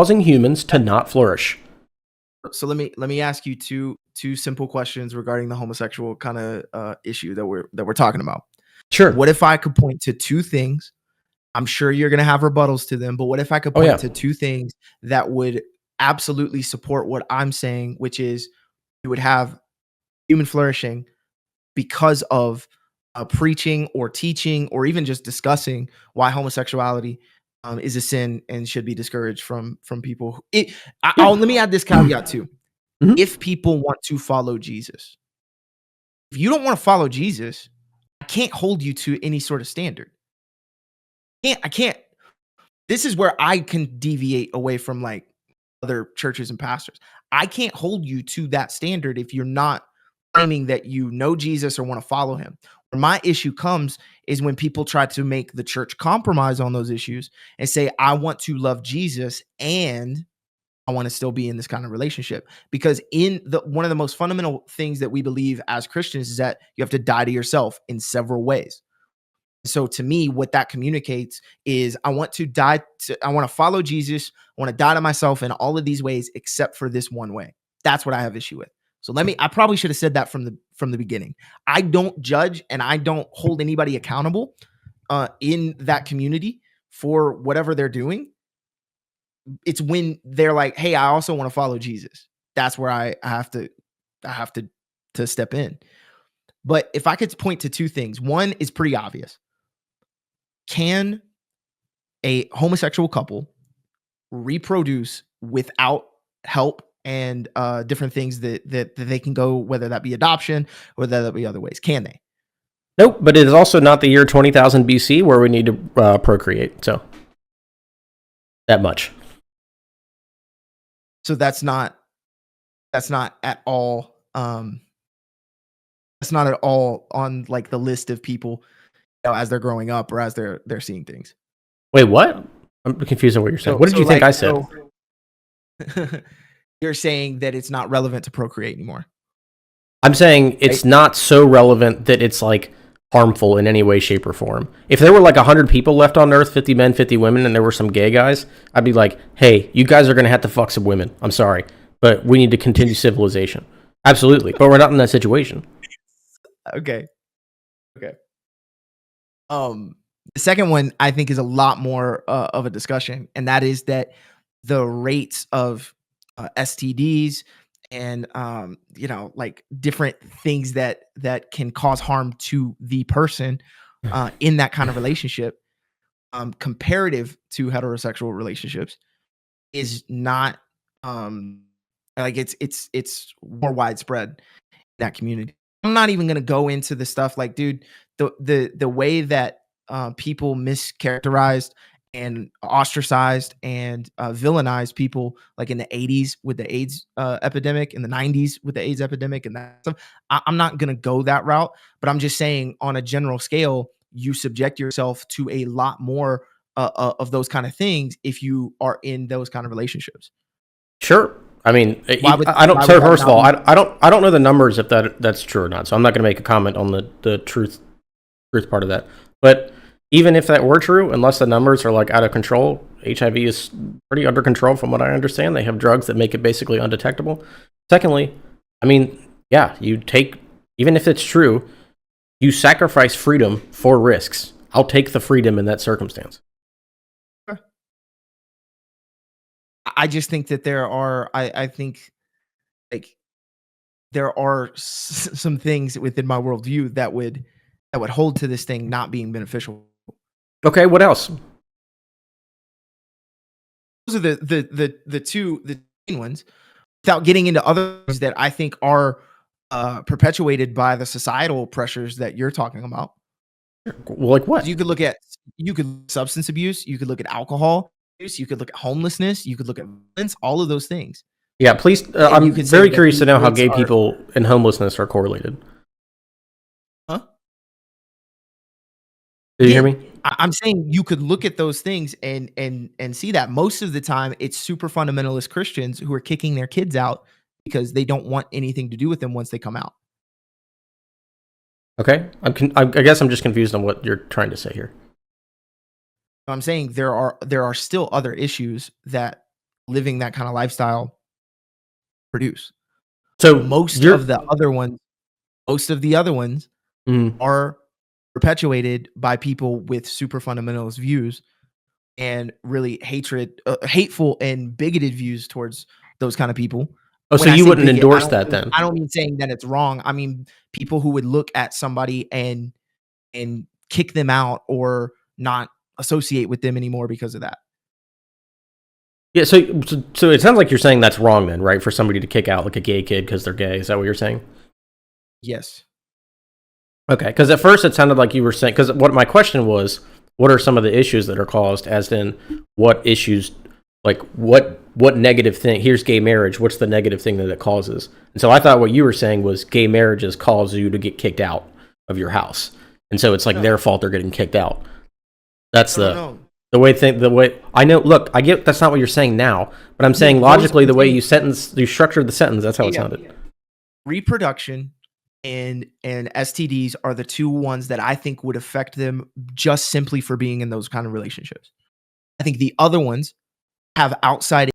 causing humans to not flourish. So let me ask you two simple questions regarding the homosexual kind of issue that we're talking about. Sure. What if I could point to two things? I'm sure you're going to have rebuttals to them, but what if I could point to two things that would absolutely support what I'm saying, which is you would have human flourishing because of preaching or teaching or even just discussing why homosexuality is a sin and should be discouraged from people. Let me add this caveat too. Mhm. If people want to follow Jesus, if you don't want to follow Jesus, I can't hold you to any sort of standard. I can't. This is where I can deviate away from like other churches and pastors. I can't hold you to that standard if you're not claiming that you know Jesus or want to follow him. Where my issue comes is when people try to make the church compromise on those issues and say, I want to love Jesus and I want to still be in this kind of relationship. Because one of the most fundamental things that we believe as Christians is that you have to die to yourself in several ways. So to me, what that communicates is I want to follow Jesus. I want to die to myself in all of these ways, except for this one way. That's what I have issue with. So I probably should have said that from the beginning. I don't judge and I don't hold anybody accountable in that community for whatever they're doing. It's when they're like, hey, I also want to follow Jesus. That's where I have to step in. But if I could point to two things, one is pretty obvious. Can a homosexual couple reproduce without help and different things that they can go, whether that be adoption or whether that be other ways? Can they? Nope, but it is also not the year 20,000 BC where we need to procreate. So that much. So that's not at all. That's not at all on like the list of people, as they're growing up or as they're seeing things. Wait, what? I'm confused on what you're saying. What did you think I said? You're saying that it's not relevant to procreate anymore. I'm saying it's not so relevant that it's like harmful in any way, shape, or form. If there were like 100 people left on Earth, 50 men, 50 women, and there were some gay guys, I'd be like, hey, you guys are going to have to fuck some women. I'm sorry, but we need to continue civilization. Absolutely. But we're not in that situation. Okay. The second one I think is a lot more of a discussion, and that is that the rates of STDs and like different things that can cause harm to the person in that kind of relationship, comparative to heterosexual relationships, is not like it's more widespread in that community. I'm not even gonna go into the stuff like, dude, the way that people mischaracterized and ostracized and villainized people like in the 80s with the AIDS epidemic, in the 90s with the AIDS epidemic and that stuff. I'm not going to go that route, but I'm just saying on a general scale, you subject yourself to a lot more of those kind of things if you are in those kind of relationships. Sure. I mean, I don't. So first of all, I don't know the numbers if that's true or not. So I'm not going to make a comment on the truth part of that. But even if that were true, unless the numbers are like out of control, HIV is pretty under control from what I understand. They have drugs that make it basically undetectable. Secondly, I mean, yeah, even if it's true, you sacrifice freedom for risks. I'll take the freedom in that circumstance. I just think that I think like there are some things within my worldview that would hold to this thing not being beneficial. Okay, what else? Those are the main ones, without getting into others that I think are perpetuated by the societal pressures that you're talking about. Like what? You could look at substance abuse, you could look at alcohol use, you could look at homelessness, you could look at violence, all of those things. Yeah, please. I'm very curious to know how gay people and homelessness are correlated. Huh? Did you hear me? I'm saying you could look at those things and see that most of the time it's super fundamentalist Christians who are kicking their kids out because they don't want anything to do with them once they come out. Okay, I guess I'm just confused on what you're trying to say here. I'm saying there are still other issues that living that kind of lifestyle produce. So most of the other ones are perpetuated by people with super fundamentalist views and really hateful and bigoted views towards those kind of people. Oh, so you wouldn't endorse that then? I don't mean saying that it's wrong. I mean people who would look at somebody and kick them out or not associate with them anymore because of that. Yeah, so it sounds like you're saying that's wrong then, right? For somebody to kick out like a gay kid because they're gay. Is that what you're saying? Yes. Okay, because at first it sounded like you were saying, because what my question was, what are some of the issues that are caused, as in what issues, like what negative thing, here's gay marriage, what's the negative thing that it causes? And so I thought what you were saying was gay marriages cause you to get kicked out of your house. And so it's like their fault they're getting kicked out. That's the way I know. Look, I get that's not what you're saying now, but I'm saying logically the way you structured the sentence, that's how it sounded. Reproduction and STDs are the two ones that I think would affect them just simply for being in those kind of relationships. I think the other ones have outside